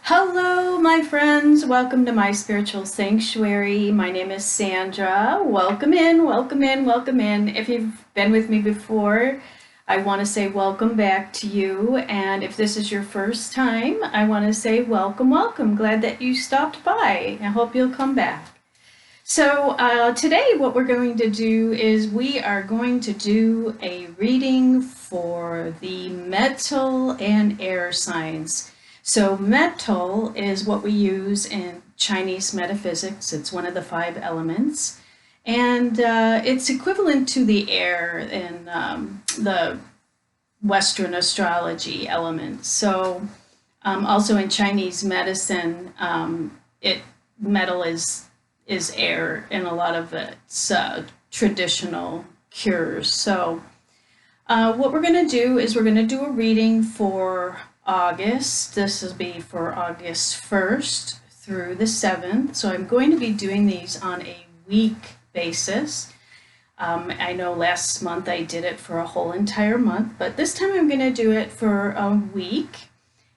Hello, my friends. Welcome to My Spiritual Sanctuary. My name is Sandra. Welcome in, welcome in, welcome in. If you've been with me before, I want to say welcome back to you. And if this is your first time, I want to say welcome, welcome. Glad that you stopped by. I hope you'll come back. So today what we're going to do is we are going to do a reading for the metal and air signs. So metal is what we use in Chinese metaphysics. It's one of the 5 elements. And it's equivalent to the air in the Western astrology elements. So also in Chinese medicine, metal is air in a lot of its traditional cures. So what we're going to do is we're going to do a reading for August. This will be for August 1st through the 7th. So I'm going to be doing these on a week basis. I know last month I did it for a whole entire month, but this time I'm going to do it for a week.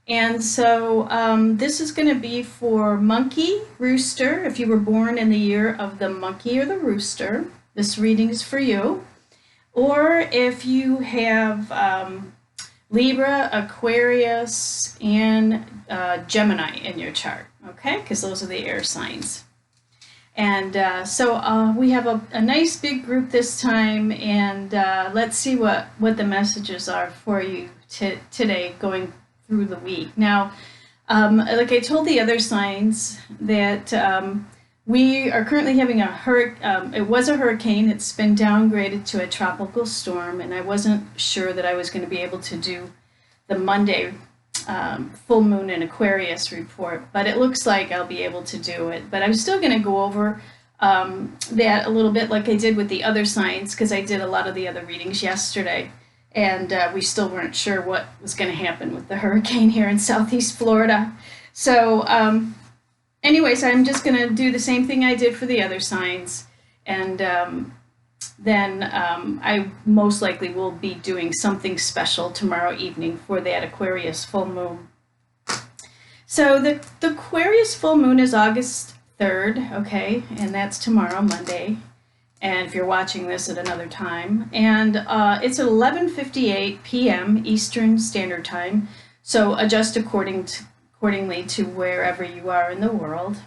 And so this is going to be for monkey, rooster. If you were born in the year of the monkey or the rooster, this reading is for you. Or if you have Libra, Aquarius, and Gemini in your chart, okay? Because those are the air signs. And so we have a nice big group this time, and let's see what the messages are for you today going through the week. Now, like I told the other signs that we are currently having a hurricane. It was a hurricane. It's been downgraded to a tropical storm, and I wasn't sure that I was going to be able to do the Monday full moon in Aquarius report, but it looks like I'll be able to do it. But I'm still going to go over that a little bit like I did with the other signs, because I did a lot of the other readings yesterday, and we still weren't sure what was going to happen with the hurricane here in Southeast Florida. So anyways, I'm just going to do the same thing I did for the other signs, and then I most likely will be doing something special tomorrow evening for that Aquarius full moon. So the Aquarius full moon is August 3rd, okay, and that's tomorrow, Monday, and if you're watching this at another time. And it's at 11:58 p.m. Eastern Standard Time, so adjust accordingly to wherever you are in the world.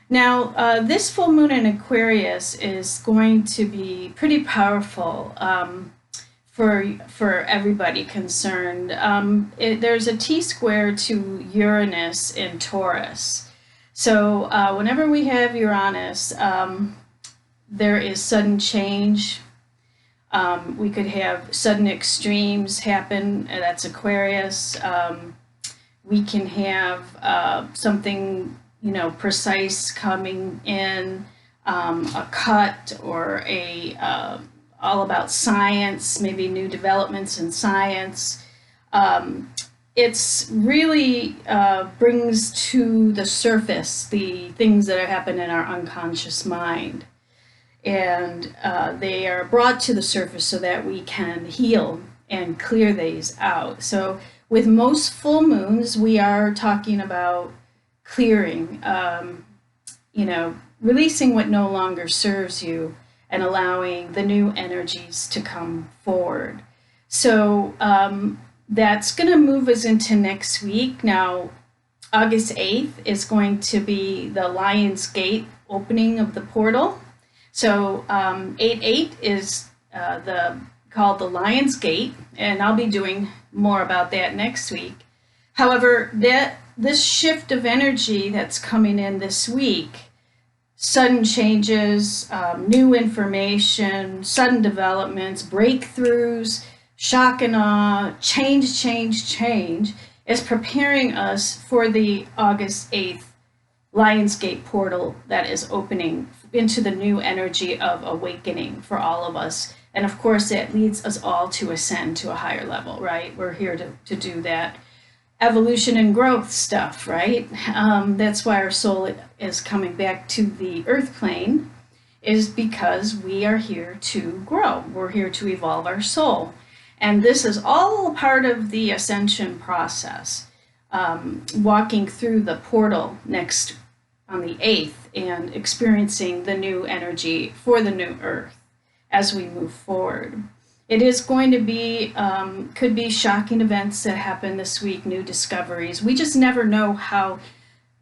Now, this full moon in Aquarius is going to be pretty powerful for everybody concerned. There's a T-square to Uranus in Taurus. So whenever we have Uranus, there is sudden change. We could have sudden extremes happen. That's Aquarius. We can have something, precise coming in, a cut, or all about science, maybe new developments in science. It's really brings to the surface the things that happen in our unconscious mind. And they are brought to the surface so that we can heal and clear these out. So with most full moons, we are talking about clearing, releasing what no longer serves you and allowing the new energies to come forward. So that's going to move us into next week. Now, August 8th is going to be the Lion's Gate opening of the portal. So 8/8 is called the Lion's Gate, and I'll be doing more about that next week. However, this shift of energy that's coming in this week, sudden changes, new information, sudden developments, breakthroughs, shock and awe, change, is preparing us for the August 8th Lionsgate portal that is opening into the new energy of awakening for all of us. And of course, that leads us all to ascend to a higher level, right? We're here to do that evolution and growth stuff, right? That's why our soul is coming back to the earth plane, is because we are here to grow. We're here to evolve our soul. And this is all part of the ascension process. walking through the portal next on the 8th and experiencing the new energy for the new earth as we move forward. It is going to be, could be shocking events that happen this week, new discoveries. We just never know how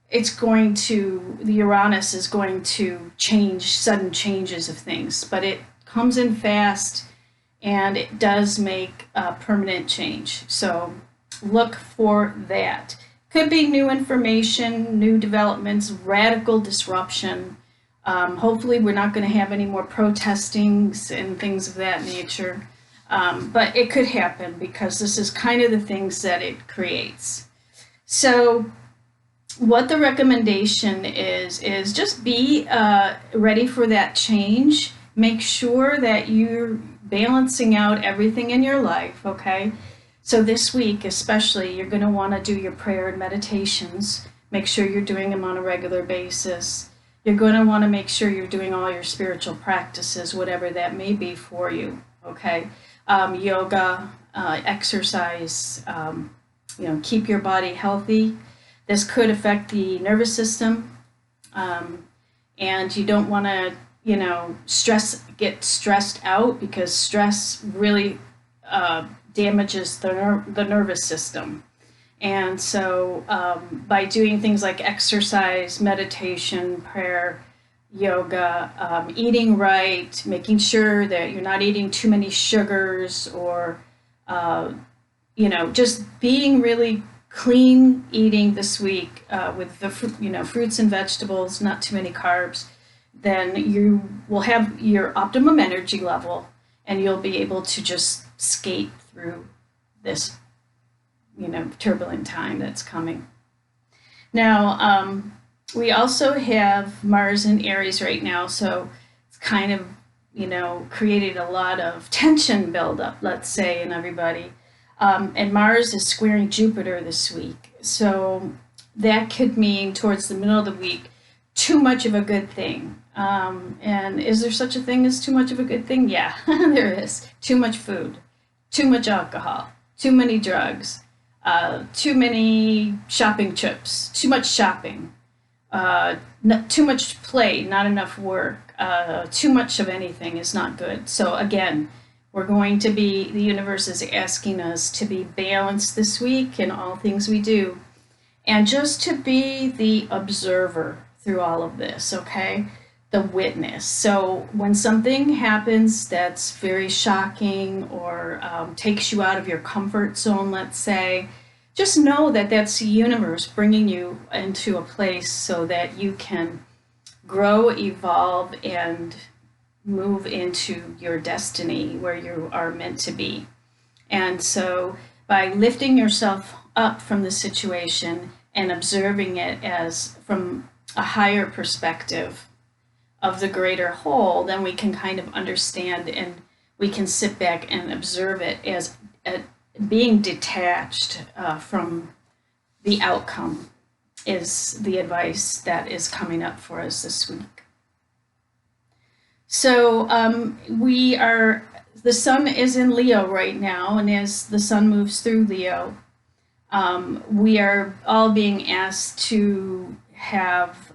it's going to, the Uranus is going to change, sudden changes of things, but it comes in fast and it does make a permanent change. So look for that. Could be new information, new developments, radical disruption. Hopefully we're not going to have any more protestings and things of that nature. But it could happen because this is kind of the things that it creates. So what the recommendation is just be ready for that change. Make sure that you're balancing out everything in your life, okay? So this week especially, you're going to want to do your prayer and meditations. Make sure you're doing them on a regular basis. You're going to want to make sure you're doing all your spiritual practices, whatever that may be for you, okay? Yoga, exercise, keep your body healthy. This could affect the nervous system, and you don't want to, get stressed out, because stress really damages the nervous system. And so by doing things like exercise, meditation, prayer, yoga, eating right, making sure that you're not eating too many sugars, or, just being really clean eating this week with the fruits and vegetables, not too many carbs, then you will have your optimum energy level and you'll be able to just skate through this turbulent time that's coming. Now, we also have Mars in Aries right now, so it's kind of, created a lot of tension buildup, let's say, in everybody. And Mars is squaring Jupiter this week, so that could mean towards the middle of the week, too much of a good thing. And is there such a thing as too much of a good thing? Yeah, there is. Too much food, too much alcohol, too many drugs, too many shopping trips, too much shopping, too much play, not enough work, too much of anything is not good. So again, the universe is asking us to be balanced this week in all things we do, and just to be the observer through all of this, okay? The witness. So when something happens that's very shocking, or takes you out of your comfort zone, let's say, just know that that's the universe bringing you into a place so that you can grow, evolve, and move into your destiny where you are meant to be. And so by lifting yourself up from the situation and observing it as from a higher perspective of the greater whole, then we can kind of understand, and we can sit back and observe it as being detached from the outcome, is the advice that is coming up for us this week. So the sun is in Leo right now, and as the sun moves through Leo, we are all being asked to have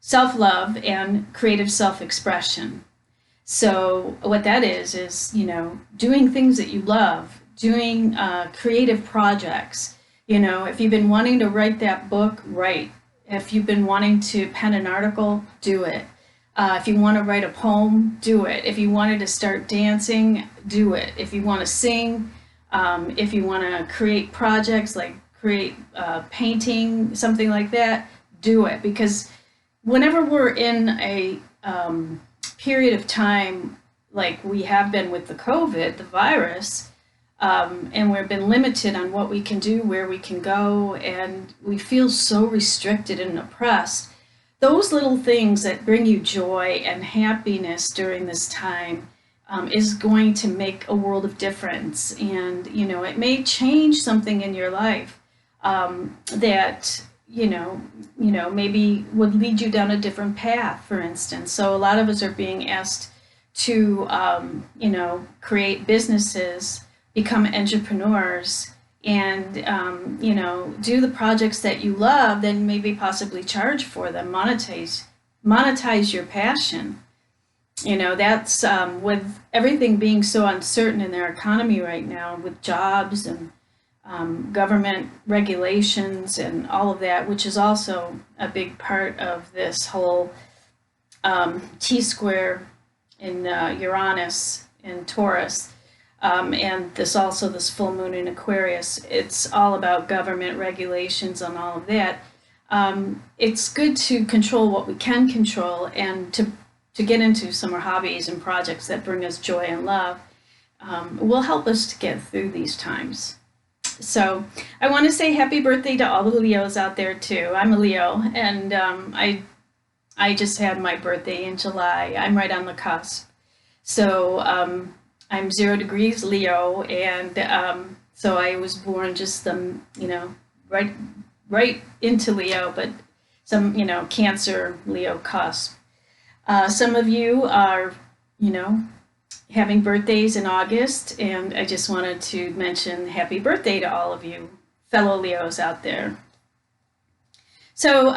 self-love and creative self-expression. So what that is, doing things that you love, doing creative projects. If you've been wanting to write that book, write. If you've been wanting to pen an article, do it. If you want to write a poem, do it. If you wanted to start dancing, do it. If you want to sing, if you want to create projects like create painting, something like that, do it. Because whenever we're in a period of time like we have been with the COVID, the virus, and we've been limited on what we can do, where we can go, and we feel so restricted and oppressed, those little things that bring you joy and happiness during this time is going to make a world of difference. And, it may change something in your life that, maybe would lead you down a different path, for instance. So a lot of us are being asked to, create businesses, become entrepreneurs, and do the projects that you love, then maybe possibly charge for them, monetize your passion. That's with everything being so uncertain in our economy right now, with jobs and government regulations and all of that, which is also a big part of this whole T-square in Uranus in Taurus, and this full moon in Aquarius. It's all about government regulations and all of that. It's good to control what we can control, and to get into some more hobbies and projects that bring us joy and love. Will help us to get through these times. So I want to say happy birthday to all the Leos out there too. I'm a Leo, and I just had my birthday in July. I'm right on the cusp. So I'm 0 degrees Leo, and so I was born just right into Leo, but some Cancer Leo cusp. Some of you are having birthdays in August, and I just wanted to mention happy birthday to all of you fellow Leos out there. So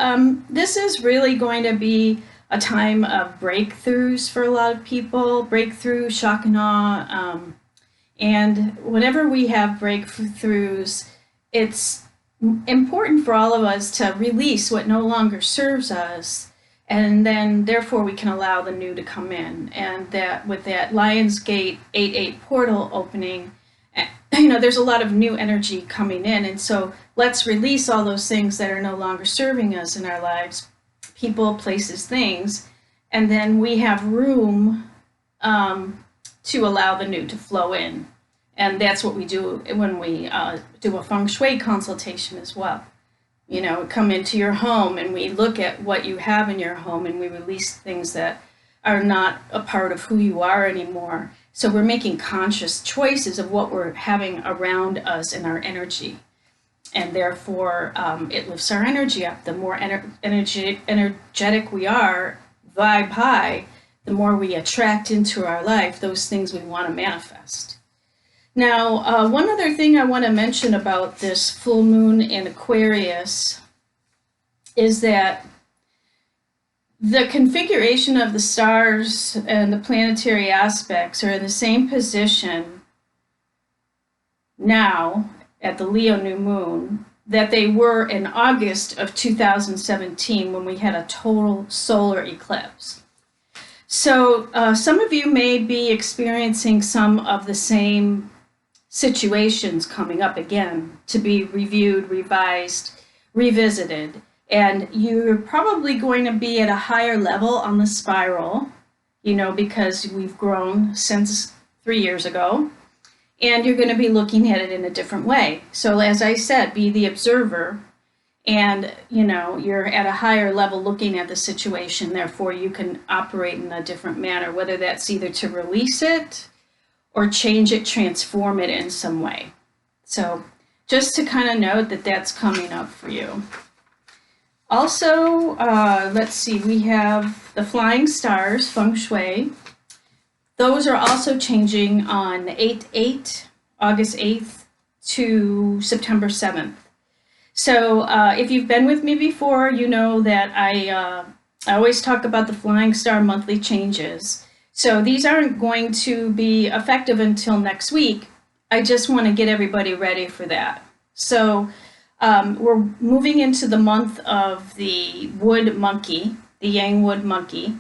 this is really going to be a time of breakthroughs for a lot of people, breakthrough, shock and awe. And whenever we have breakthroughs, it's important for all of us to release what no longer serves us. And then, therefore, we can allow the new to come in. And that with that Lionsgate 8-8 portal opening, there's a lot of new energy coming in. And so let's release all those things that are no longer serving us in our lives, people, places, things. And then we have room to allow the new to flow in. And that's what we do when we do a Feng Shui consultation as well. Come into your home and we look at what you have in your home, and we release things that are not a part of who you are anymore. So we're making conscious choices of what we're having around us in our energy. And therefore, it lifts our energy up. The more energetic we are, vibe high, the more we attract into our life those things we want to manifest. Now, one other thing I want to mention about this full moon in Aquarius is that the configuration of the stars and the planetary aspects are in the same position now at the Leo new moon that they were in August of 2017 when we had a total solar eclipse. So some of you may be experiencing some of the same situations coming up again to be reviewed, revised, revisited. And you're probably going to be at a higher level on the spiral, because we've grown since 3 years ago. And you're going to be looking at it in a different way. So as I said, be the observer, and you're at a higher level looking at the situation. Therefore, you can operate in a different manner, whether that's either to release it or change it, transform it in some way. So just to kind of note that that's coming up for you. Also, let's see, we have the flying stars, Feng Shui. Those are also changing on August 8th to September 7th. So if you've been with me before, you know that I always talk about the flying star monthly changes. So these aren't going to be effective until next week. I just want to get everybody ready for that. So we're moving into the month of the wood monkey, the yang wood monkey.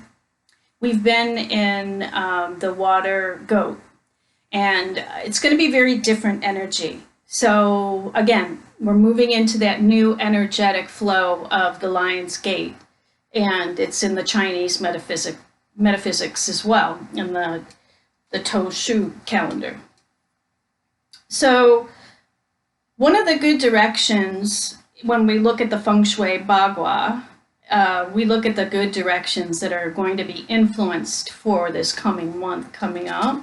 We've been in the water goat, and it's going to be very different energy. So again, we're moving into that new energetic flow of the Lion's Gate, and it's in the Chinese metaphysics as well, in the Shui calendar. So one of the good directions when we look at the Feng Shui Bagua, we look at the good directions that are going to be influenced for this coming month coming up.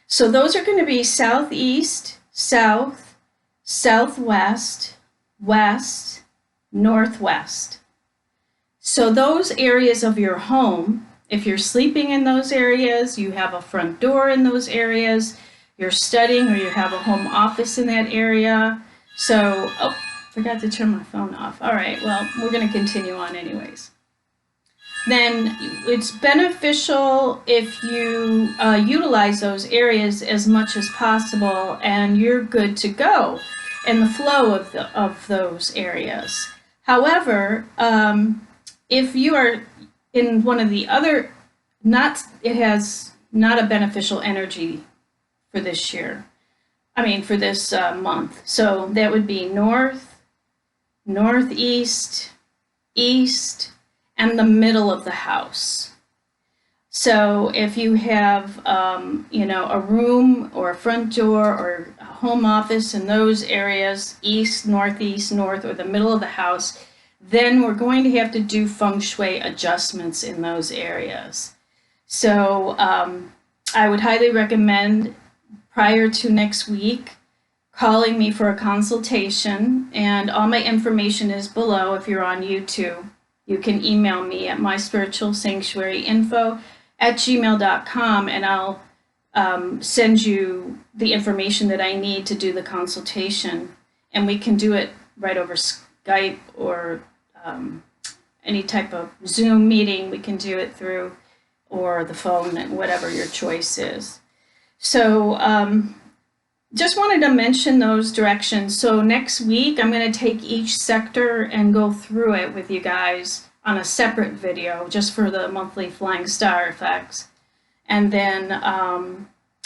So those are going to be southeast, south, southwest, west, northwest. So those areas of your home, if you're sleeping in those areas, you have a front door in those areas, you're studying or you have a home office in that area, So, oh, forgot to turn my phone off. All right, well, we're going to continue on anyways. Then it's beneficial if you utilize those areas as much as possible, and you're good to go in the flow of those areas. However, if you are in one of the other, it has not a beneficial energy for this year. I mean, for this month. So that would be north, northeast, east, and the middle of the house. So if you have, a room or a front door or a home office in those areas, east, northeast, north, or the middle of the house, then we're going to have to do Feng Shui adjustments in those areas. So I would highly recommend, prior to next week, calling me for a consultation, and all my information is below. If you're on YouTube, you can email me at myspiritualsanctuaryinfo@gmail.com, and I'll send you the information that I need to do the consultation, and we can do it right over Skype or any type of Zoom meeting. We can do it through, or the phone, whatever your choice is. So just wanted to mention those directions. So next week, I'm going to take each sector and go through it with you guys on a separate video, just for the monthly flying star effects. And then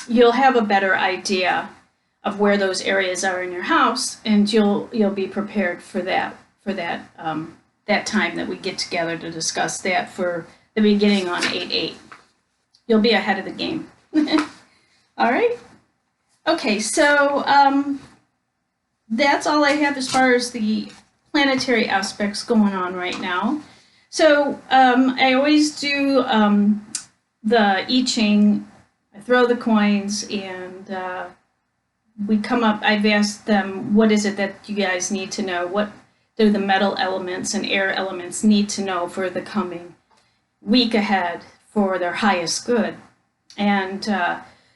you'll have a better idea of where those areas are in your house, and you'll be prepared for that that time that we get together to discuss that for the beginning on 8/8. You'll be ahead of the game. All right. Okay, so that's all I have as far as the planetary aspects going on right now. So I always do the I Ching. I throw the coins, and we come up. I've asked them, what is it that you guys need to know? What do the metal elements and air elements need to know for the coming week ahead for their highest good? And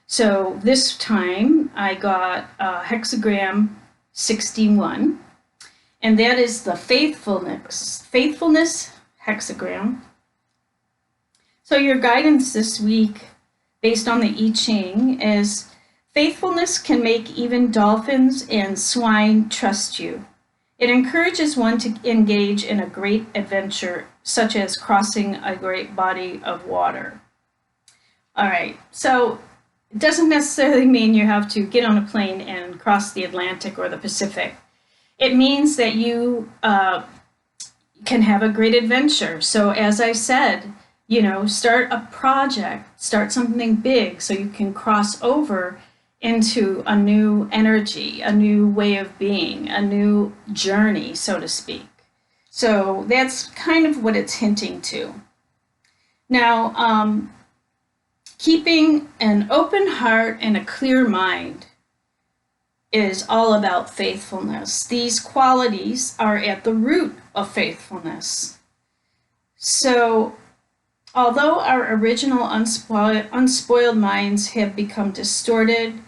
so this time I got hexagram 61, and that is the faithfulness hexagram. So your guidance this week, based on the I Ching, is faithfulness can make even dolphins and swine trust you. It encourages one to engage in a great adventure, such as crossing a great body of water. All right, so it doesn't necessarily mean you have to get on a plane and cross the Atlantic or the Pacific. It means that you can have a great adventure. So as I said, start a project, start something big so you can cross over into a new energy, a new way of being, a new journey, so to speak. So that's kind of what it's hinting to. Now, keeping an open heart and a clear mind is all about faithfulness. These qualities are at the root of faithfulness. So, although our original unspoiled minds have become distorted,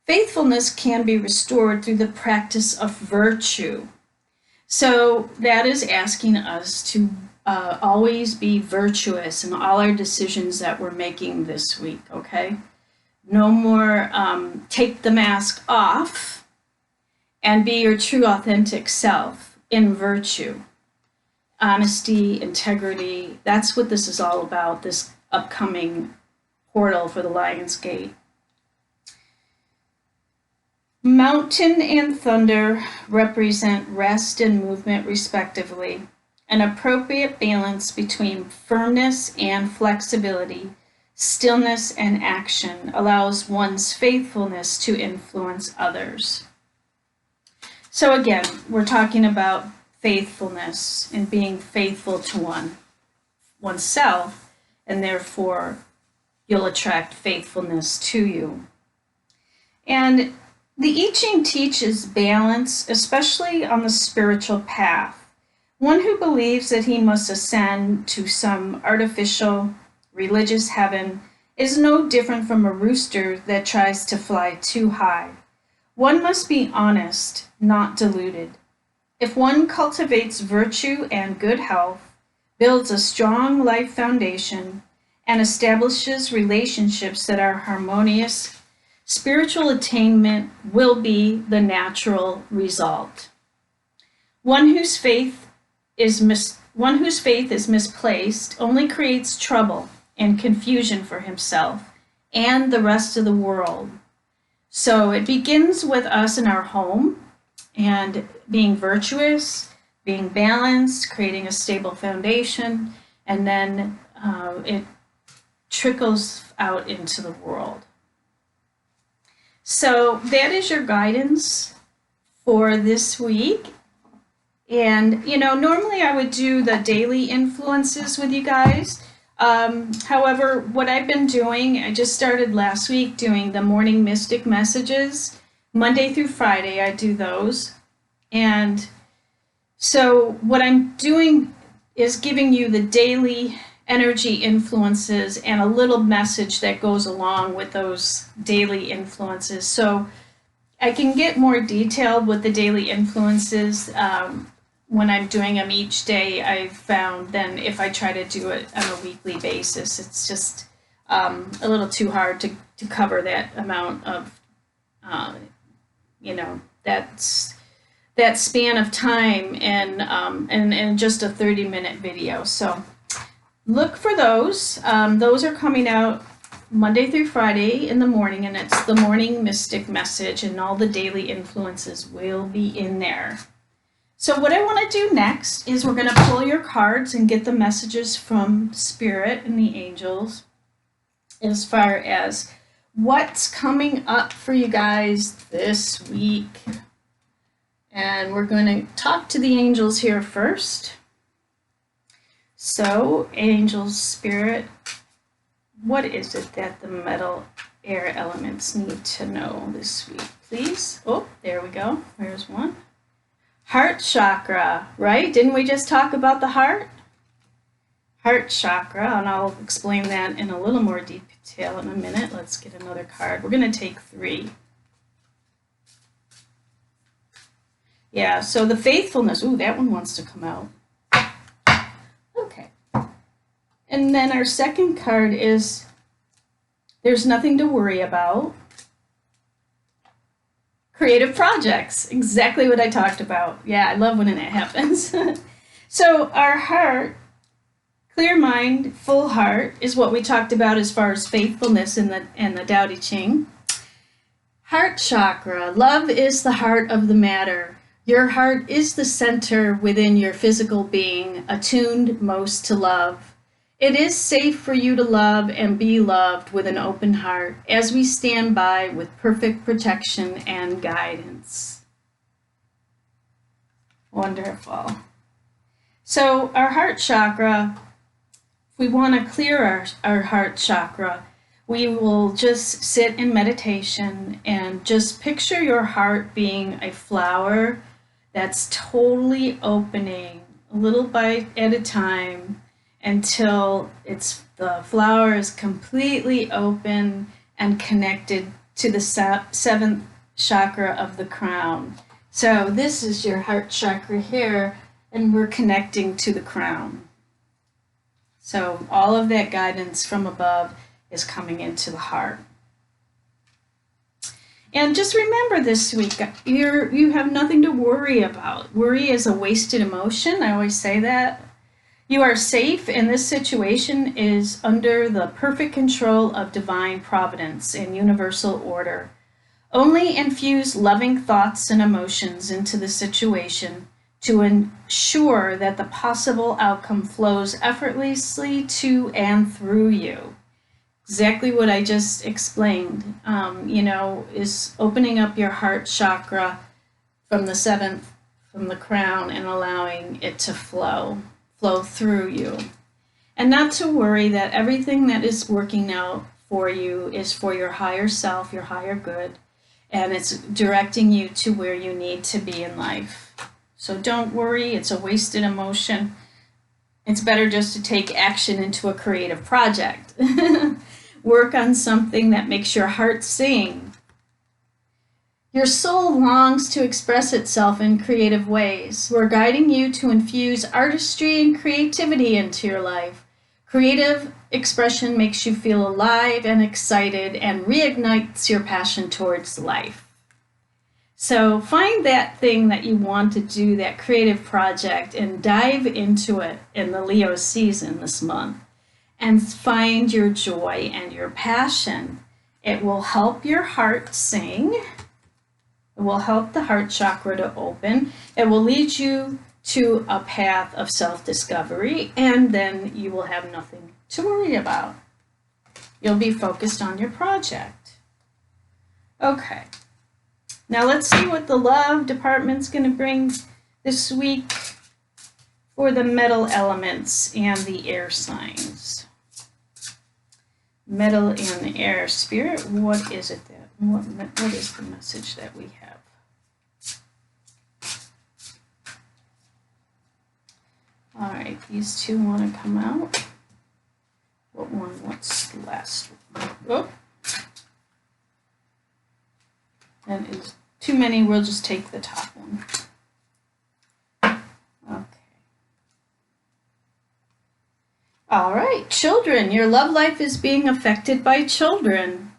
faithfulness can be restored through the practice of virtue. So that is asking us to always be virtuous in all our decisions that we're making this week, okay? No more take the mask off and be your true authentic self in virtue. Honesty, integrity, that's what this is all about, this upcoming portal for the Lion's Gate. Mountain and thunder represent rest and movement respectively. An appropriate balance between firmness and flexibility, stillness and action allows one's faithfulness to influence others. So again, we're talking about faithfulness and being faithful to oneself, and therefore you'll attract faithfulness to you. And the I Ching teaches balance, especially on the spiritual path. One who believes that he must ascend to some artificial religious heaven is no different from a rooster that tries to fly too high. One must be honest, not deluded. If one cultivates virtue and good health, builds a strong life foundation, and establishes relationships that are harmonious, spiritual attainment will be the natural result. One whose faith is misplaced only creates trouble and confusion for himself and the rest of the world. So it begins with us in our home and being virtuous, being balanced, creating a stable foundation, and then it trickles out into the world. So that is your guidance for this week. And, normally I would do the daily influences with you guys. However, what I've been doing, I just started last week doing the morning mystic messages. Monday through Friday, I do those. And so what I'm doing is giving you the daily energy influences and a little message that goes along with those daily influences. So I can get more detailed with the daily influences when I'm doing them each day. I've found then if I try to do it on a weekly basis, it's just a little too hard to cover that amount of, that span of time and just a 30-minute video. So look for those. Those are coming out Monday through Friday in the morning, and it's the morning mystic message, and all the daily influences will be in there. So what I want to do next is we're going to pull your cards and get the messages from Spirit and the angels as far as what's coming up for you guys this week. And we're going to talk to the angels here first. So, angels, Spirit, what is it that the metal air elements need to know this week, please? Oh, there we go. There's one. Heart chakra, right? Didn't we just talk about the heart? Heart chakra, and I'll explain that in a little more detail in a minute. Let's get another card. We're going to take 3. Yeah, so the faithfulness. Ooh, that one wants to come out. Okay. And then our second card is there's nothing to worry about. Creative projects. Exactly what I talked about. Yeah, I love when that happens. So our heart, clear mind, full heart, is what we talked about as far as faithfulness in the Tao Te Ching. Heart chakra. Love is the heart of the matter. Your heart is the center within your physical being, attuned most to love. It is safe for you to love and be loved with an open heart as we stand by with perfect protection and guidance. Wonderful. So our heart chakra, if we want to clear our heart chakra, we will just sit in meditation and just picture your heart being a flower that's totally opening a little bite at a time until the flower is completely open and connected to the 7th chakra of the crown. So this is your heart chakra here, and we're connecting to the crown. So all of that guidance from above is coming into the heart. And just remember this week, you have nothing to worry about. Worry is a wasted emotion. I always say that. You are safe, and this situation is under the perfect control of divine providence and universal order. Only infuse loving thoughts and emotions into the situation to ensure that the possible outcome flows effortlessly to and through you. Exactly what I just explained, is opening up your heart chakra from the 7th, from the crown, and allowing it to flow through you. And not to worry that everything that is working out for you is for your higher self, your higher good, and it's directing you to where you need to be in life. So don't worry, it's a wasted emotion. It's better just to take action into a creative project. Work on something that makes your heart sing. Your soul longs to express itself in creative ways. We're guiding you to infuse artistry and creativity into your life. Creative expression makes you feel alive and excited and reignites your passion towards life. So find that thing that you want to do, that creative project, and dive into it in the Leo season this month. And find your joy and your passion. It will help your heart sing. It will help the heart chakra to open. It will lead you to a path of self-discovery, and then you will have nothing to worry about. You'll be focused on your project. Okay. Now let's see what the love department's going to bring this week for the metal elements and the air signs. Metal and air. Spirit, what is it that, what is the message that we have? All right, these two want to come out. What one? What's the last one? Oh. That is too many. We'll just take the top one. Okay. All right, children. Your love life is being affected by children.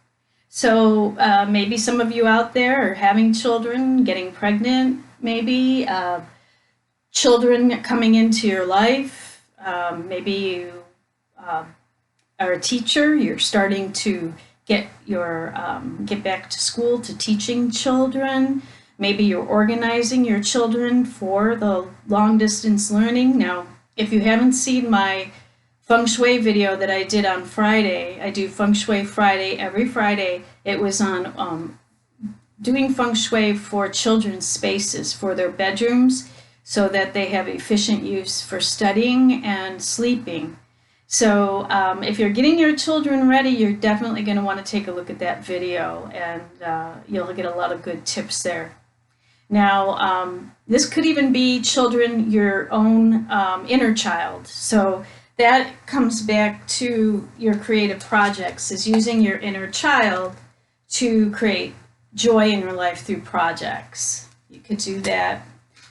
So maybe some of you out there are having children, getting pregnant, maybe. Children coming into your life. Maybe you are a teacher. You're starting to get back to school to teaching children. Maybe you're organizing your children for the long distance learning. Now, if you haven't seen my Feng Shui video that I did on Friday, I do Feng Shui Friday every Friday. It was on doing Feng Shui for children's spaces, for their bedrooms, so that they have efficient use for studying and sleeping. So if you're getting your children ready, you're definitely going to want to take a look at that video, and you'll get a lot of good tips there. Now, this could even be children, your own inner child. So that comes back to your creative projects, is using your inner child to create joy in your life through projects. You could do that.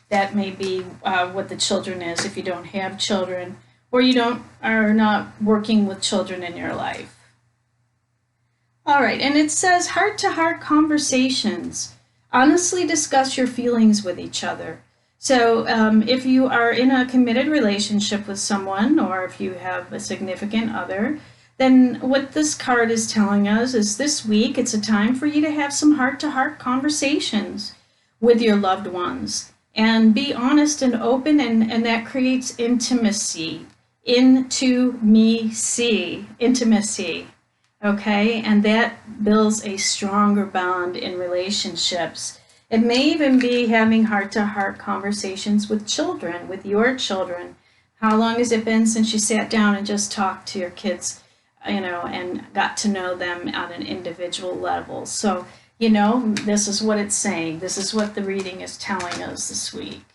That may be what the children is if you don't have children, or you are not working with children in your life. All right, and it says heart-to-heart conversations. Honestly discuss your feelings with each other. So if you are in a committed relationship with someone, or if you have a significant other, then what this card is telling us is this week it's a time for you to have some heart-to-heart conversations with your loved ones. And be honest and open, and that creates intimacy. Intimacy, okay? And that builds a stronger bond in relationships. It may even be having heart-to-heart conversations with children, with your children. How long has it been since you sat down and just talked to your kids, and got to know them on an individual level? So, this is what it's saying. This is what the reading is telling us this week.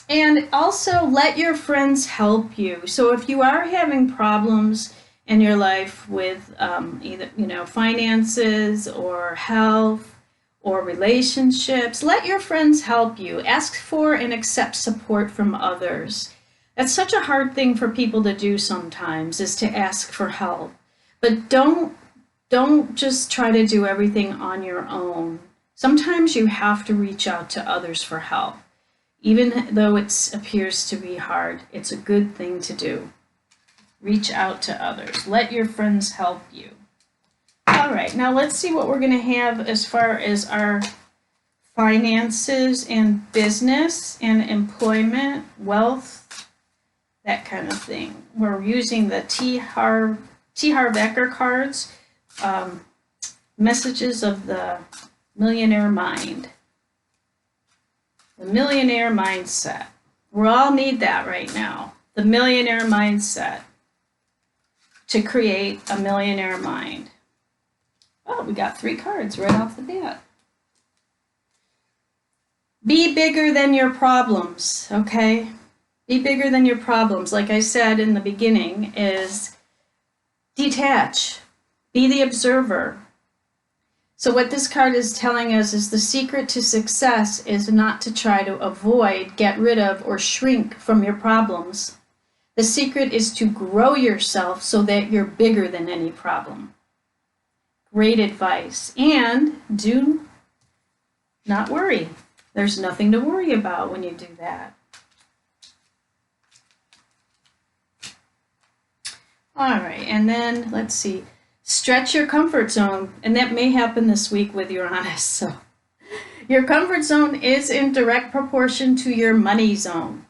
And also let your friends help you. So if you are having problems in your life with either, finances or health or relationships, let your friends help you. Ask for and accept support from others. That's such a hard thing for people to do sometimes, is to ask for help. But don't just try to do everything on your own. Sometimes you have to reach out to others for help. Even though it appears to be hard, it's a good thing to do. Reach out to others. Let your friends help you. All right, now let's see what we're going to have as far as our finances and business and employment, wealth, that kind of thing. We're using the T. Harv Eker cards, messages of the millionaire mind. The millionaire mindset. We all need that right now. The millionaire mindset to create a millionaire mind. Oh, we got 3 cards right off the bat. Be bigger than your problems, okay? Be bigger than your problems. Like I said in the beginning, is detach. Be the observer. So what this card is telling us is the secret to success is not to try to avoid, get rid of, or shrink from your problems. The secret is to grow yourself so that you're bigger than any problem. Great advice. And do not worry. There's nothing to worry about when you do that. All right, and then let's see. Stretch your comfort zone, and that may happen this week with Uranus. So your comfort zone is in direct proportion to your money zone.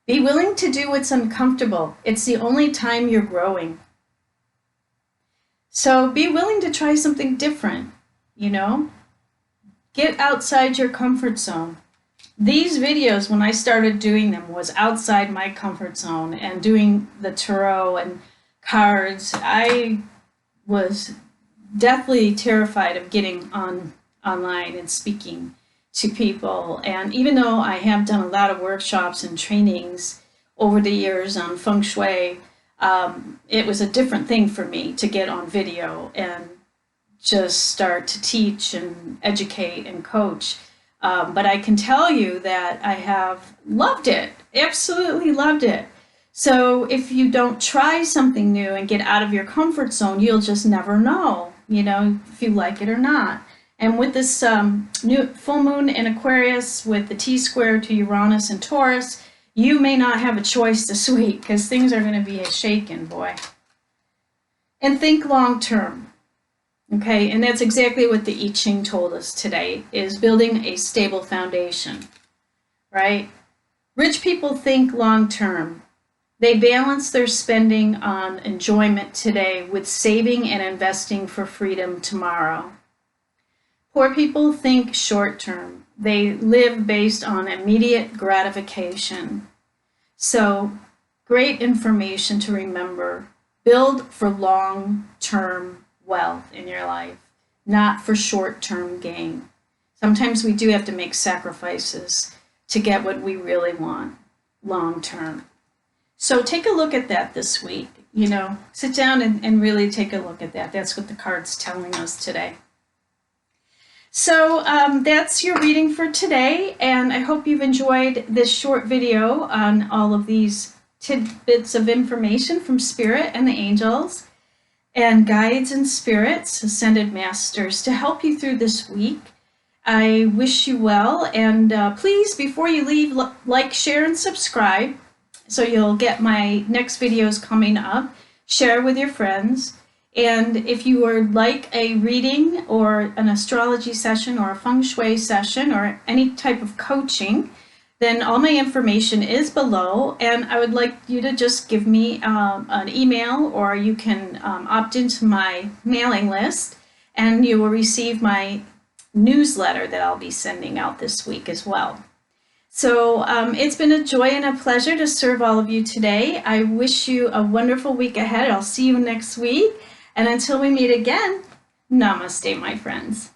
Be willing to do what's uncomfortable. It's the only time you're growing. So be willing to try something different, you know? Get outside your comfort zone. These videos, when I started doing them, was outside my comfort zone, and doing the tarot and cards, I was deathly terrified of getting online and speaking to people. And even though I have done a lot of workshops and trainings over the years on Feng Shui, it was a different thing for me to get on video and just start to teach and educate and coach. But I can tell you that I have loved it, absolutely loved it. So if you don't try something new and get out of your comfort zone, you'll just never know, you know, if you like it or not. And with this new full moon in Aquarius with the T-square to Uranus and Taurus, you may not have a choice this week because things are going to be shaken, boy. And think long term. Okay, and that's exactly what the I Ching told us today, is building a stable foundation, right? Rich people think long term. They balance their spending on enjoyment today with saving and investing for freedom tomorrow. Poor people think short term. They live based on immediate gratification. So, great information to remember. Build for long-term wealth in your life, not for short-term gain. Sometimes we do have to make sacrifices to get what we really want long-term. So take a look at that this week. You know, sit down and really take a look at that. That's what the card's telling us today. So that's your reading for today, and I hope you've enjoyed this short video on all of these tidbits of information from Spirit and the angels and guides and spirits, ascended masters, to help you through this week. I wish you well, and please, before you leave, like, share, and subscribe so you'll get my next videos coming up. Share with your friends. And if you would like a reading or an astrology session or a feng shui session or any type of coaching, then all my information is below, and I would like you to just give me an email, or you can opt into my mailing list, and you will receive my newsletter that I'll be sending out this week as well. So it's been a joy and a pleasure to serve all of you today. I wish you a wonderful week ahead. I'll see you next week. And until we meet again, namaste, my friends.